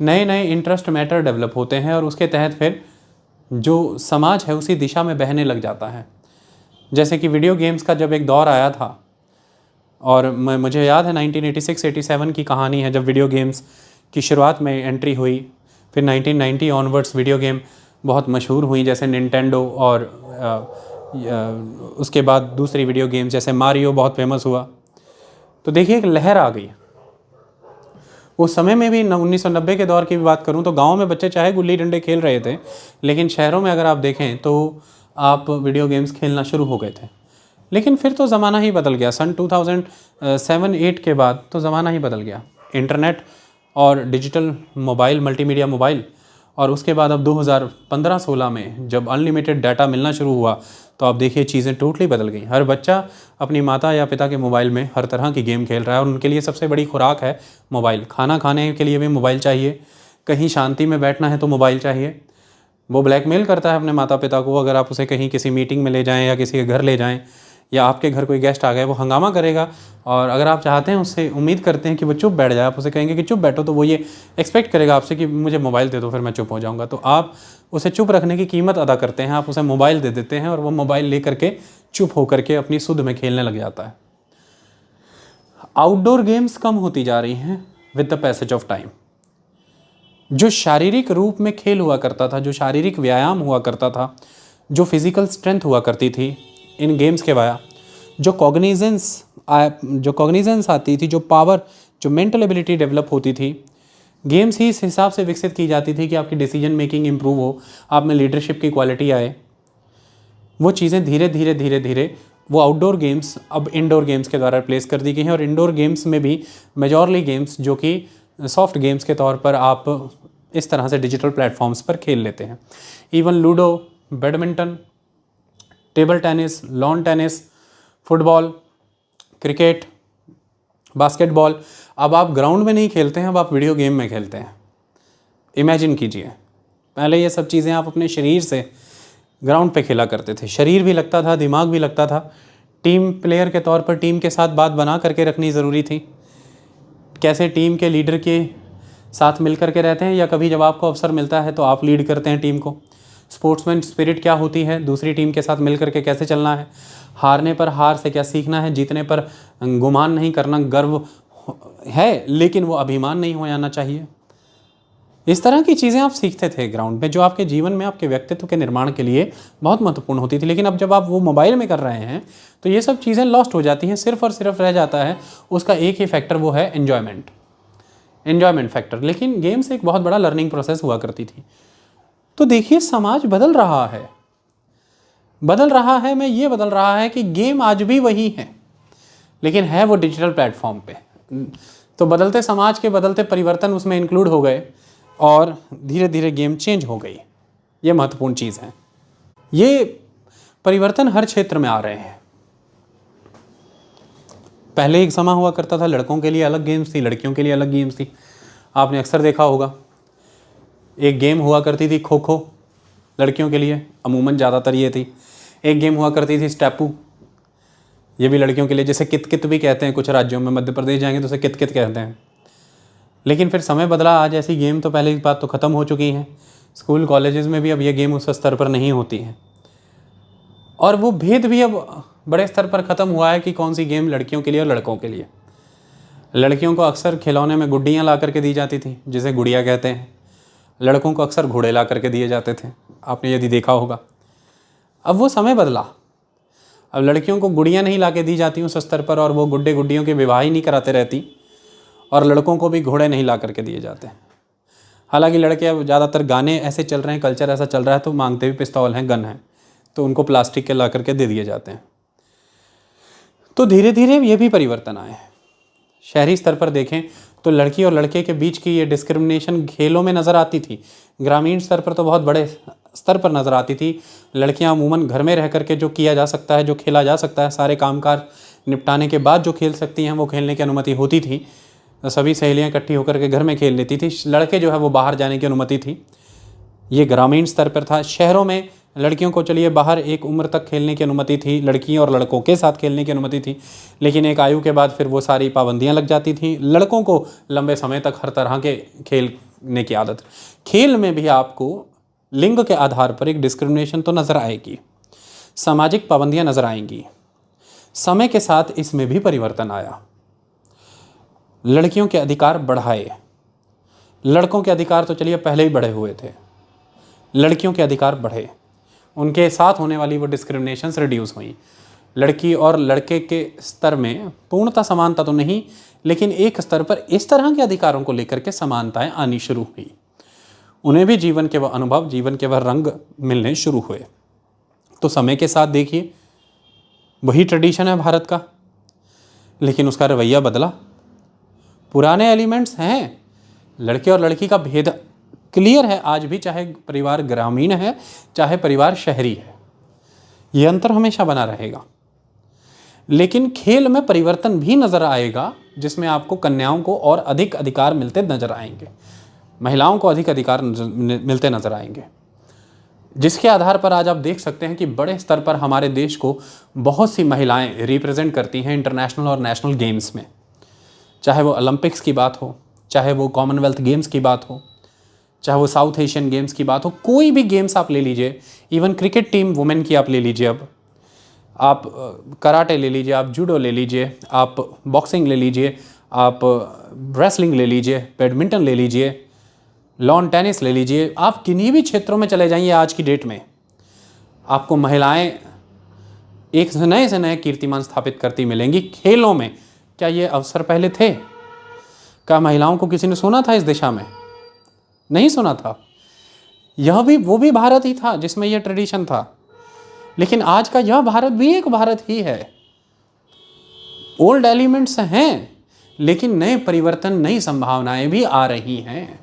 Speaker 1: नए इंटरेस्ट मैटर डेवलप होते हैं और उसके तहत फिर जो समाज है उसी दिशा में बहने लग जाता है। जैसे कि वीडियो गेम्स का जब एक दौर आया था, और मुझे याद है 1986-87 की कहानी है, जब वीडियो गेम्स की शुरुआत में एंट्री हुई। फिर 1990 ऑनवर्ड्स वीडियो गेम बहुत मशहूर हुई, जैसे निंटेंडो, और उसके बाद दूसरी वीडियो गेम्स जैसे मारियो बहुत फेमस हुआ। तो देखिए एक लहर आ गई। उस समय में भी 1990 के दौर की भी बात करूं तो गांव में बच्चे चाहे गुल्ली डंडे खेल रहे थे, लेकिन शहरों में अगर आप देखें तो आप वीडियो गेम्स खेलना शुरू हो गए थे। लेकिन फिर तो ज़माना ही बदल गया। सन 2007-8 के बाद तो ज़माना ही बदल गया। इंटरनेट और डिजिटल मोबाइल, मल्टीमीडिया मोबाइल, और उसके बाद अब 2015-16 में जब अनलिमिटेड डाटा मिलना शुरू हुआ तो आप देखिए चीज़ें टोटली बदल गई। हर बच्चा अपनी माता या पिता के मोबाइल में हर तरह की गेम खेल रहा है और उनके लिए सबसे बड़ी खुराक है मोबाइल। खाना खाने के लिए भी मोबाइल चाहिए, कहीं शांति में बैठना है तो मोबाइल चाहिए। वो ब्लैकमेल करता है अपने माता पिता को, अगर आप उसे कहीं किसी मीटिंग में ले जाएं या किसी के घर ले जाएं या आपके घर कोई गेस्ट आ गए, वो हंगामा करेगा, और अगर आप चाहते हैं, उससे उम्मीद करते हैं कि वो चुप बैठ जाए, आप उसे कहेंगे कि चुप बैठो, तो वो ये एक्सपेक्ट करेगा आपसे कि मुझे मोबाइल दे दो फिर मैं चुप हो जाऊँगा। तो आप उसे चुप रखने की कीमत अदा करते हैं, आप उसे मोबाइल दे देते हैं और वो मोबाइल ले करके चुप होकर के अपनी सुध में खेलने लग जाता है। आउटडोर गेम्स कम होती जा रही हैं with the passage of time. जो शारीरिक रूप में खेल हुआ करता था, जो शारीरिक व्यायाम हुआ करता था, जो फिज़िकल स्ट्रेंथ हुआ करती थी इन गेम्स के वाया, जो कॉग्निजेंस आती थी, जो पावर, जो मेंटल एबिलिटी डेवलप होती थी, गेम्स ही इस हिसाब से विकसित की जाती थी कि आपकी डिसीजन मेकिंग इंप्रूव हो, आप में लीडरशिप की क्वालिटी आए। वो चीज़ें धीरे धीरे धीरे धीरे वो आउटडोर गेम्स अब इंडोर गेम्स के द्वारा रिप्लेस कर दी गई हैं। और इंडोर गेम्स में भी मेजॉरली गेम्स जो कि सॉफ्ट गेम्स के तौर पर आप इस तरह से डिजिटल प्लेटफॉर्म्स पर खेल लेते हैं। Even ludo, badminton, table tennis, lawn tennis, football, cricket, basketball, अब आप ग्राउंड में नहीं खेलते हैं, अब आप वीडियो गेम में खेलते हैं। इमेजिन कीजिए, पहले ये सब चीज़ें आप अपने शरीर से ग्राउंड पे खेला करते थे, शरीर भी लगता था, दिमाग भी लगता था। टीम प्लेयर के तौर पर टीम के साथ बात बना करके रखनी ज़रूरी थी, कैसे टीम के लीडर के साथ मिल करके रहते हैं, या कभी जब आपको अवसर मिलता है तो आप लीड करते हैं टीम को। स्पोर्ट्समैन स्पिरिट क्या होती है, दूसरी टीम के साथ मिल करके कैसे चलना है, हारने पर हार से क्या सीखना है, जीतने पर गुमान नहीं करना, गर्व है लेकिन वो अभिमान नहीं हो जाना चाहिए। इस तरह की चीज़ें आप सीखते थे ग्राउंड में, जो आपके जीवन में आपके व्यक्तित्व के निर्माण के लिए बहुत महत्वपूर्ण होती थी। लेकिन अब जब आप वो मोबाइल में कर रहे हैं तो ये सब चीज़ें लॉस्ट हो जाती हैं। सिर्फ और सिर्फ रह जाता है उसका एक ही फैक्टर, वो है एन्जॉयमेंट फैक्टर। लेकिन गेम्स एक बहुत बड़ा लर्निंग प्रोसेस हुआ करती थी। तो देखिए समाज बदल रहा है, मैं ये बदल रहा है कि गेम आज भी वही है, लेकिन है वो डिजिटल प्लेटफॉर्म पे। तो बदलते समाज के बदलते परिवर्तन उसमें इंक्लूड हो गए और धीरे धीरे गेम चेंज हो गई। ये महत्वपूर्ण चीज़ है। ये परिवर्तन हर क्षेत्र में आ रहे हैं। पहले एक समय हुआ करता था, लड़कों के लिए अलग गेम्स थी, लड़कियों के लिए अलग गेम्स थी। आपने अक्सर देखा होगा, एक गेम हुआ करती थी खो खो, लड़कियों के लिए अमूमन ज़्यादातर ये थी। एक गेम हुआ करती थी स्टेपू, ये भी लड़कियों के लिए, जैसे कित कित भी कहते हैं कुछ राज्यों में, मध्य प्रदेश जाएंगे तो उसे कित कित कहते हैं। लेकिन फिर समय बदला, आज ऐसी गेम तो पहले की बात तो ख़त्म हो चुकी हैं। स्कूल कॉलेजेस में भी अब ये गेम उस स्तर पर नहीं होती हैं, और वो भेद भी अब बड़े स्तर पर ख़त्म हुआ है कि कौन सी गेम लड़कियों के लिए और लड़कों के लिए। लड़कियों को अक्सर खिलौने में गुड्डियाँ ला करके दी जाती थी, जिसे गुड़िया कहते हैं। लड़कों को अक्सर घोड़े ला करके दिए जाते थे, आपने यदि देखा होगा। अब वो समय बदला, अब लड़कियों को गुड़ियाँ नहीं ला के दी जाती उस स्तर पर, और वो गुड्डे गुड्डियों के विवाह ही नहीं कराते रहती, और लड़कों को भी घोड़े नहीं ला करके दिए जाते। हालांकि लड़के अब ज़्यादातर गाने ऐसे चल रहे हैं, कल्चर ऐसा चल रहा है, तो मांगते भी पिस्तौल हैं, गन है, तो उनको प्लास्टिक के ला करके दे दिए जाते हैं। तो धीरे धीरे ये भी परिवर्तन आए। शहरी स्तर पर देखें तो लड़की और लड़के के बीच की ये डिस्क्रिमिनेशन खेलों में नज़र आती थी। ग्रामीण स्तर पर तो बहुत बड़े स्तर पर नज़र आती थी। लड़कियां अमूमन घर में रह करके जो किया जा सकता है, जो खेला जा सकता है, सारे कामकाज निपटाने के बाद जो खेल सकती हैं वो खेलने की अनुमति होती थी। सभी सहेलियां इकट्ठी होकर के घर में खेल लेती थी। लड़के जो है वो बाहर जाने की अनुमति थी। ये ग्रामीण स्तर पर था। शहरों में लड़कियों को चलिए बाहर एक उम्र तक खेलने की अनुमति थी, लड़कियों और लड़कों के साथ खेलने की अनुमति थी, लेकिन एक आयु के बाद फिर वो सारी पाबंदियां लग जाती थी। लड़कों को लंबे समय तक हर तरह के खेलने की आदत। खेल में भी आपको लिंग के आधार पर एक डिस्क्रिमिनेशन तो नज़र आएगी, सामाजिक पाबंदियां नज़र आएंगी। समय के साथ इसमें भी परिवर्तन आया। लड़कियों के अधिकार बढ़ाए, लड़कों के अधिकार तो चलिए पहले ही बढ़े हुए थे, लड़कियों के अधिकार बढ़े, उनके साथ होने वाली वो डिस्क्रिमिनेशंस रिड्यूस हुई। लड़की और लड़के के स्तर में पूर्णतः समानता तो नहीं, लेकिन एक स्तर पर इस तरह के अधिकारों को लेकर के समानताएं आनी शुरू हुई। उन्हें भी जीवन के वह अनुभव, जीवन के वह रंग मिलने शुरू हुए। तो समय के साथ देखिए वही ट्रेडिशन है भारत का, लेकिन उसका रवैया बदला। पुराने एलिमेंट्स हैं, लड़के और लड़की का भेद क्लियर है आज भी, चाहे परिवार ग्रामीण है चाहे परिवार शहरी है, ये अंतर हमेशा बना रहेगा। लेकिन खेल में परिवर्तन भी नज़र आएगा, जिसमें आपको कन्याओं को और अधिक अधिकार मिलते नजर आएंगे, महिलाओं को अधिक अधिकार मिलते नजर आएंगे, जिसके आधार पर आज आप देख सकते हैं कि बड़े स्तर पर हमारे देश को बहुत सी महिलाएं रिप्रेजेंट करती हैं इंटरनेशनल और नेशनल गेम्स में। चाहे वो ओलंपिक्स की बात हो, चाहे वो कॉमनवेल्थ गेम्स की बात हो, चाहे वो साउथ एशियन गेम्स की बात हो, कोई भी गेम्स आप ले लीजिए, इवन क्रिकेट टीम वुमेन की आप ले लीजिए, अब आप कराटे ले लीजिए, आप जूडो ले लीजिए, आप बॉक्सिंग ले लीजिए, आप रेसलिंग ले लीजिए, बैडमिंटन ले लीजिए, लॉन टेनिस ले लीजिए, आप किन्हीं भी क्षेत्रों में चले जाइए आज की डेट में आपको महिलाएं एक नए से नए कीर्तिमान स्थापित करती मिलेंगी खेलों में। क्या ये अवसर पहले थे? क्या महिलाओं को किसी ने सुना था इस दिशा में? नहीं सुना था। यह भी वो भी भारत ही था जिसमें यह ट्रेडिशन था, लेकिन आज का यह भारत भी एक भारत ही है। ओल्ड एलिमेंट्स हैं, लेकिन नए परिवर्तन, नई संभावनाएं भी आ रही हैं।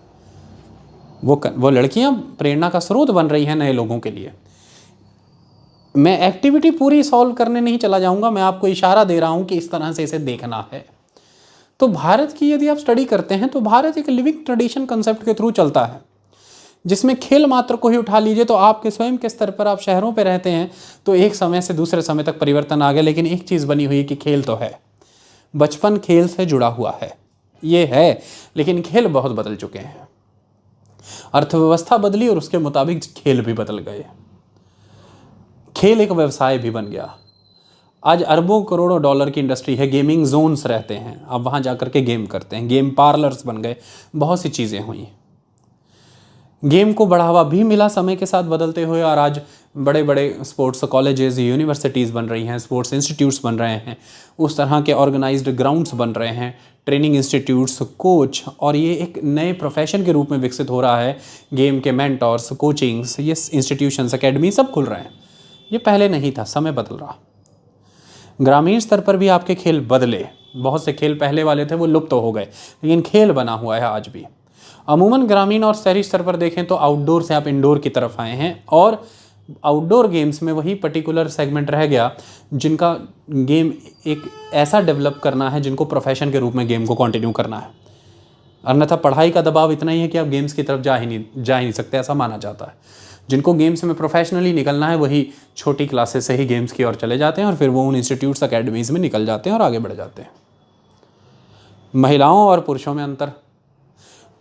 Speaker 1: वो लड़कियां प्रेरणा का स्रोत बन रही हैं नए लोगों के लिए। मैं एक्टिविटी पूरी सॉल्व करने नहीं चला जाऊंगा, मैं आपको इशारा दे रहा हूं कि इस तरह से इसे देखना है। तो भारत की यदि आप स्टडी करते हैं तो भारत एक लिविंग ट्रेडिशन कंसेप्ट के थ्रू चलता है, जिसमें खेल मात्र को ही उठा लीजिए तो आपके स्वयं के स्तर पर, आप शहरों पे रहते हैं तो एक समय से दूसरे समय तक परिवर्तन आ गया, लेकिन एक चीज़ बनी हुई है कि खेल तो है, बचपन खेल से जुड़ा हुआ है, ये है। लेकिन खेल बहुत बदल चुके हैं, अर्थव्यवस्था बदली और उसके मुताबिक खेल भी बदल गए। खेल एक व्यवसाय भी बन गया। आज अरबों करोड़ों डॉलर की इंडस्ट्री है, गेमिंग जोन्स रहते हैं, आप वहाँ जा कर के गेम करते हैं, गेम पार्लर्स बन गए, बहुत सी चीज़ें हुई। गेम को बढ़ावा भी मिला समय के साथ बदलते हुए, और आज बड़े बड़े स्पोर्ट्स कॉलेजेस, यूनिवर्सिटीज़ बन रही हैं, स्पोर्ट्स इंस्टीट्यूट्स बन रहे हैं, उस तरह के ऑर्गेनाइज्ड ग्राउंड्स बन रहे हैं, ट्रेनिंग इंस्टीट्यूट्स, कोच, और ये एक नए प्रोफेशन के रूप में विकसित हो रहा है। गेम के मेंटर्स, कोचिंग्स, ये इंस्टीट्यूशंस, अकेडमी सब खुल रहे हैं। ये पहले नहीं था, समय बदल रहा। ग्रामीण स्तर पर भी आपके खेल बदले, बहुत से खेल पहले वाले थे वो लुप्त हो गए, लेकिन खेल बना हुआ है आज भी। अमूमन ग्रामीण और शहरी स्तर पर देखें तो आउटडोर से आप इंडोर की तरफ आए हैं, और आउटडोर गेम्स में वही पर्टिकुलर सेगमेंट रह गया जिनका गेम एक ऐसा डेवलप करना है, जिनको प्रोफेशन के रूप में गेम को कंटिन्यू करना है। अन्यथा पढ़ाई का दबाव इतना ही है कि आप गेम्स की तरफ जा ही नहीं सकते, ऐसा माना जाता है। जिनको गेम्स में प्रोफेशनली निकलना है वही छोटी क्लासेस से ही गेम्स की ओर चले जाते हैं, और फिर वो उन इंस्टीट्यूट्स, अकेडमीज़ में निकल जाते हैं और आगे बढ़ जाते हैं। महिलाओं और पुरुषों में अंतर,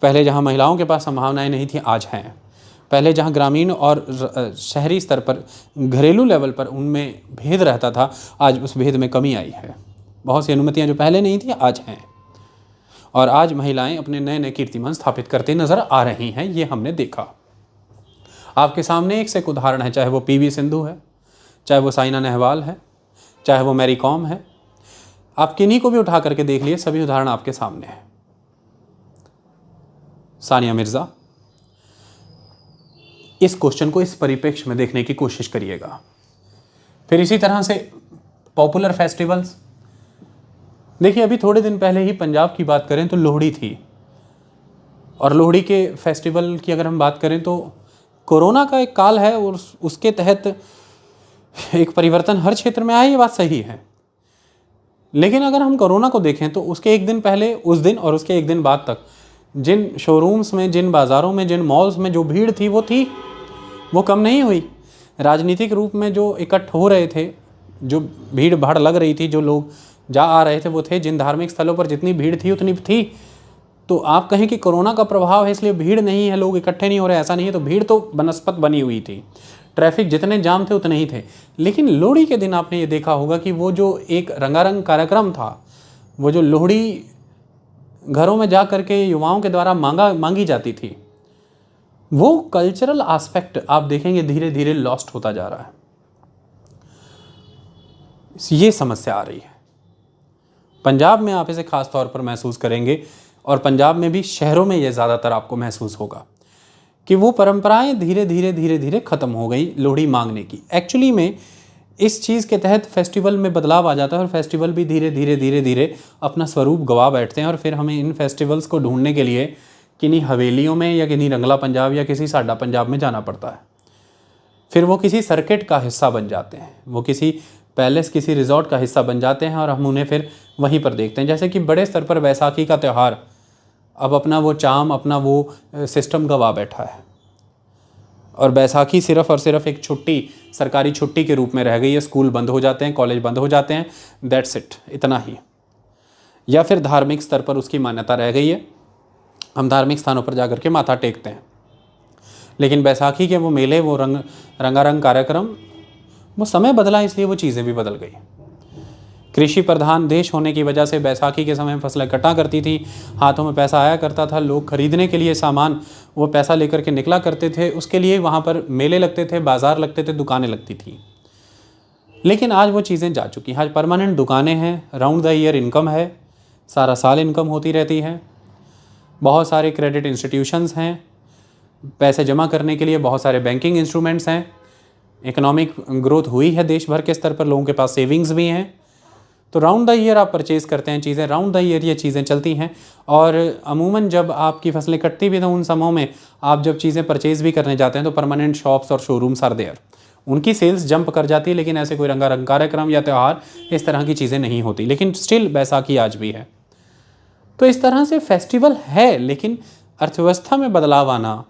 Speaker 1: पहले जहाँ महिलाओं के पास संभावनाएं नहीं थी, आज हैं। पहले जहाँ ग्रामीण और शहरी स्तर पर, घरेलू लेवल पर उनमें भेद रहता था, आज उस भेद में कमी आई है। बहुत सी अनुमतियाँ जो पहले नहीं थी आज हैं, और आज महिलाएं अपने नए नए कीर्तिमान स्थापित करते नज़र आ रही हैं, ये हमने देखा। आपके सामने एक से एक उदाहरण है, चाहे वो पीवी सिंधु है, चाहे वो साइना नेहवाल है, चाहे वो मैरी कॉम है, आप किन्हीं को भी उठा करके देख लिए, सभी उदाहरण आपके सामने हैं। सानिया मिर्ज़ा, इस क्वेश्चन को इस परिप्रेक्ष्य में देखने की कोशिश करिएगा। फिर इसी तरह से पॉपुलर फेस्टिवल्स देखिए, अभी थोड़े दिन पहले ही पंजाब की बात करें तो लोहड़ी थी, और लोहड़ी के फेस्टिवल की अगर हम बात करें तो कोरोना का एक काल है, और उसके तहत एक परिवर्तन हर क्षेत्र में आया, ये बात सही है। लेकिन अगर हम कोरोना को देखें तो उसके एक दिन पहले, उस दिन और उसके एक दिन बाद तक जिन शोरूम्स में, जिन बाज़ारों में, जिन मॉल्स में जो भीड़ थी वो कम नहीं हुई। राजनीतिक रूप में जो इकट्ठ हो रहे थे, जो भीड़ भाड़ लग रही थी, जो लोग जा आ रहे थे वो थे। जिन धार्मिक स्थलों पर जितनी भीड़ थी उतनी थी। तो आप कहें कि कोरोना का प्रभाव है इसलिए भीड़ नहीं है, लोग इकट्ठे नहीं हो रहे, ऐसा नहीं है। तो भीड़ तो बनस्पत बनी हुई थी, ट्रैफिक जितने जाम थे उतने ही थे। लेकिन लोहड़ी के दिन आपने ये देखा होगा कि वो जो एक रंगारंग कार्यक्रम था, वो जो लोहड़ी घरों में जा करके युवाओं के द्वारा मांगी जाती थी, वो कल्चरल एस्पेक्ट आप देखेंगे धीरे धीरे लॉस्ट होता जा रहा है। ये समस्या आ रही है। पंजाब में आप इसे खास तौर पर महसूस करेंगे, और पंजाब में भी शहरों में ये ज़्यादातर आपको महसूस होगा कि वो परंपराएं धीरे धीरे ख़त्म हो गई लोहड़ी मांगने की। एक्चुअली में इस चीज़ के तहत फेस्टिवल में बदलाव आ जाता है, और फेस्टिवल भी धीरे धीरे अपना स्वरूप गवा बैठते हैं। और फिर हमें इन फेस्टिवल्स को ढूंढने के लिए किन्हीं हवेलियों में या किन्हीं रंगला पंजाब या किसी साडा पंजाब में जाना पड़ता है। फिर वो किसी सर्किट का हिस्सा बन जाते हैं, वो किसी पैलेस, किसी रिजॉर्ट का हिस्सा बन जाते हैं और हम उन्हें फिर वहीं पर देखते हैं। जैसे कि बड़े स्तर पर बैसाखी का त्यौहार अब अपना वो चाम, अपना वो सिस्टम गवा बैठा है और बैसाखी सिर्फ़ और सिर्फ एक छुट्टी, सरकारी छुट्टी के रूप में रह गई है। स्कूल बंद हो जाते हैं, कॉलेज बंद हो जाते हैं, दैट्स इट, इतना ही। या फिर धार्मिक स्तर पर उसकी मान्यता रह गई है, हम धार्मिक स्थानों पर जाकर के माथा टेकते हैं। लेकिन बैसाखी के वो मेले, वो रंगारंग कार्यक्रम, वो समय बदला इसलिए वो चीज़ें भी बदल गई। कृषि प्रधान देश होने की वजह से बैसाखी के समय फसलें कटा करती थी, हाथों में पैसा आया करता था, लोग खरीदने के लिए सामान वो पैसा लेकर के निकला करते थे, उसके लिए वहाँ पर मेले लगते थे, बाज़ार लगते थे, दुकानें लगती थी। लेकिन आज वो चीज़ें जा चुकी हैं। आज परमानेंट दुकानें हैं, राउंड द ईयर इनकम है, सारा साल इनकम होती रहती है। बहुत सारे क्रेडिट इंस्टीट्यूशंस हैं, पैसे जमा करने के लिए बहुत सारे बैंकिंग इंस्ट्रूमेंट्स हैं, इकोनॉमिक ग्रोथ हुई है देश भर के स्तर पर, लोगों के पास सेविंग्स भी हैं। तो राउंड द ईयर आप परचेज़ करते हैं चीज़ें, राउंड द ईयर ये चीज़ें चलती हैं। और अमूमन जब आपकी फसलें कटती भी तो उन समयों में आप जब चीज़ें परचेज़ भी करने जाते हैं तो परमानेंट शॉप्स और शोरूम्स आर देयर, उनकी सेल्स जंप कर जाती है। लेकिन ऐसे कोई रंगारंग कार्यक्रम या त्यौहार, इस तरह की चीज़ें नहीं होती। लेकिन स्टिल बैसाखी आज भी है। तो इस तरह से फेस्टिवल है, लेकिन अर्थव्यवस्था में बदलाव आना,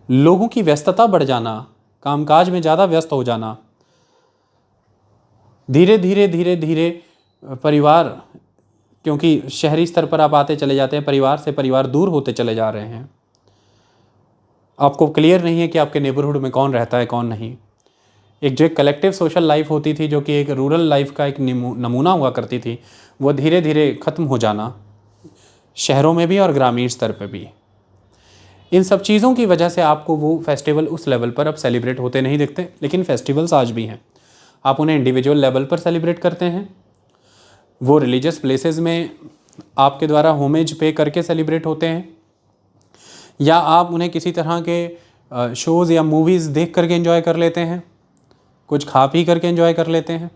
Speaker 1: लोगों की व्यस्तता बढ़ जाना, कामकाज में ज़्यादा व्यस्त हो जाना, धीरे धीरे परिवार, क्योंकि शहरी स्तर पर आप आते चले जाते हैं, परिवार से परिवार दूर होते चले जा रहे हैं। आपको क्लियर नहीं है कि आपके नेबरहुड में कौन रहता है, कौन नहीं। एक जो एक कलेक्टिव सोशल लाइफ होती थी, जो कि एक रूरल लाइफ का एक नमूना हुआ करती थी, वो धीरे धीरे ख़त्म हो जाना, शहरों में भी और ग्रामीण स्तर पर भी। इन सब चीज़ों की वजह से आपको वो फेस्टिवल उस लेवल पर अब सेलिब्रेट होते नहीं दिखते। लेकिन फेस्टिवल्स आज भी हैं, आप उन्हें इंडिविजुअल लेवल पर सेलिब्रेट करते हैं, वो रिलीजियस प्लेसेस में आपके द्वारा होमेज पे करके सेलिब्रेट होते हैं, या आप उन्हें किसी तरह के शोज़ या मूवीज़ देख करके एंजॉय कर लेते हैं, कुछ खा पी करके एंजॉय कर लेते हैं,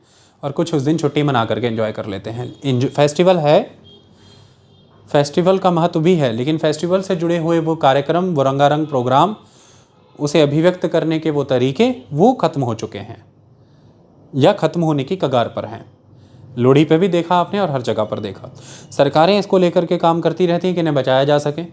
Speaker 1: और कुछ उस दिन छुट्टी मना करके एंजॉय कर लेते हैं। फेस्टिवल है, फेस्टिवल का महत्व भी है, लेकिन फेस्टिवल से जुड़े हुए वो कार्यक्रम, वो रंगारंग प्रोग्राम, उसे अभिव्यक्त करने के वो तरीके, वो ख़त्म हो चुके हैं या ख़त्म होने की कगार पर हैं। लोहड़ी पे भी देखा आपने और हर जगह पर देखा। सरकारें इसको लेकर के काम करती रहती हैं कि इन्हें बचाया जा सके,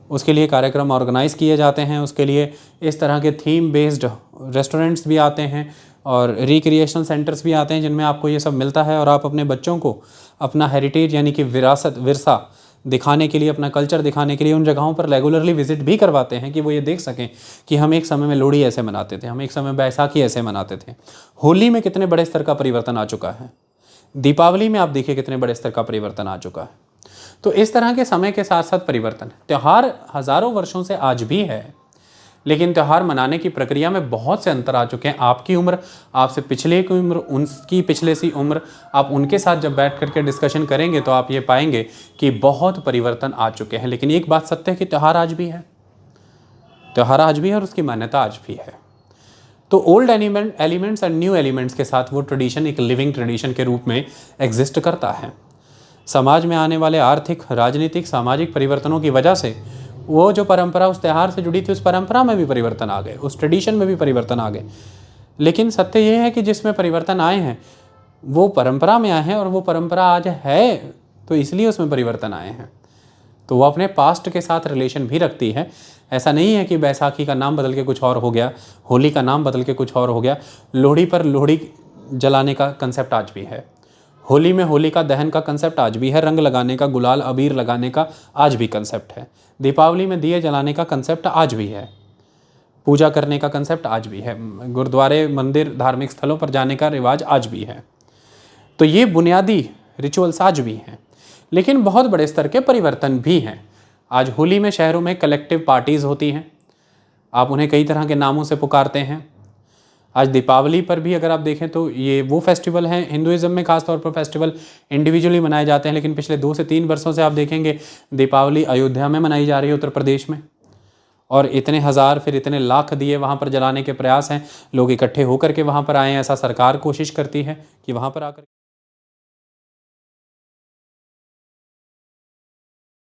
Speaker 1: उसके लिए कार्यक्रम ऑर्गेनाइज़ किए जाते हैं, उसके लिए इस तरह के थीम बेस्ड रेस्टोरेंट्स भी आते हैं और रिक्रिएशनल सेंटर्स भी आते हैं, जिनमें आपको ये सब मिलता है और आप अपने बच्चों को अपना हेरिटेज यानी कि विरसा दिखाने के लिए, अपना कल्चर दिखाने के लिए उन जगहों पर रेगुलरली विजिट भी करवाते हैं कि वो ये देख सकें कि हम एक समय में लोहड़ी ऐसे मनाते थे, हम एक समय बैसाखी ऐसे मनाते थे। होली में कितने बड़े स्तर का परिवर्तन आ चुका है, दीपावली में आप देखिए कितने बड़े स्तर का परिवर्तन आ चुका है। तो इस तरह के समय के साथ साथ परिवर्तन, त्यौहार हज़ारों वर्षों से आज भी है, लेकिन त्यौहार मनाने की प्रक्रिया में बहुत से अंतर आ चुके हैं। आपकी उम्र, आपसे पिछले की उम्र, उनकी पिछले सी उम्र, आप उनके साथ जब बैठ करके डिस्कशन करेंगे तो आप ये पाएंगे कि बहुत परिवर्तन आ चुके हैं। लेकिन एक बात सत्य है कि त्यौहार आज भी है, त्यौहार आज भी है और उसकी मान्यता आज भी है। तो old elements and new elements के साथ वो ट्रेडिशन एक लिविंग ट्रेडिशन के रूप में एग्जिस्ट करता है। समाज में आने वाले आर्थिक, राजनीतिक, सामाजिक परिवर्तनों की वजह से वो जो परंपरा उस त्यौहार से जुड़ी थी, उस परंपरा में भी परिवर्तन आ गए, उस ट्रेडिशन में भी परिवर्तन आ गए। लेकिन सत्य ये है कि जिसमें परिवर्तन आए हैं वो परंपरा में आए हैं, और वो परंपरा आज है तो इसलिए उसमें परिवर्तन आए हैं। तो वो अपने पास्ट के साथ रिलेशन भी रखती है। ऐसा नहीं है कि बैसाखी का नाम बदल के कुछ और हो गया, होली का नाम बदल के कुछ और हो गया। लोहड़ी पर लोहड़ी जलाने का कंसेप्ट आज भी है, होली में होलिका दहन का कंसेप्ट आज भी है, रंग लगाने का, गुलाल अबीर लगाने का आज भी कंसेप्ट है। दीपावली में दिए जलाने का कंसेप्ट आज भी है, पूजा करने का कंसेप्ट आज भी है, गुरुद्वारे, मंदिर, धार्मिक स्थलों पर जाने का रिवाज आज भी है। तो ये बुनियादी रिचुअल्स आज भी हैं, लेकिन बहुत बड़े स्तर के परिवर्तन भी हैं। आज होली में शहरों में कलेक्टिव पार्टीज़ होती हैं, आप उन्हें कई तरह के नामों से पुकारते हैं। आज दीपावली पर भी अगर आप देखें तो ये वो फेस्टिवल हैं, हिंदुइज्म में खासतौर पर फेस्टिवल इंडिविजुअली मनाए जाते हैं, लेकिन पिछले 2 से 3 वर्षों से आप देखेंगे दीपावली अयोध्या में मनाई जा रही है, उत्तर प्रदेश में, और इतने हज़ार फिर इतने लाख दिए वहाँ पर जलाने के प्रयास हैं। लोग इकट्ठे होकर के वहाँ पर आएँ, ऐसा सरकार कोशिश करती है कि वहाँ पर आकर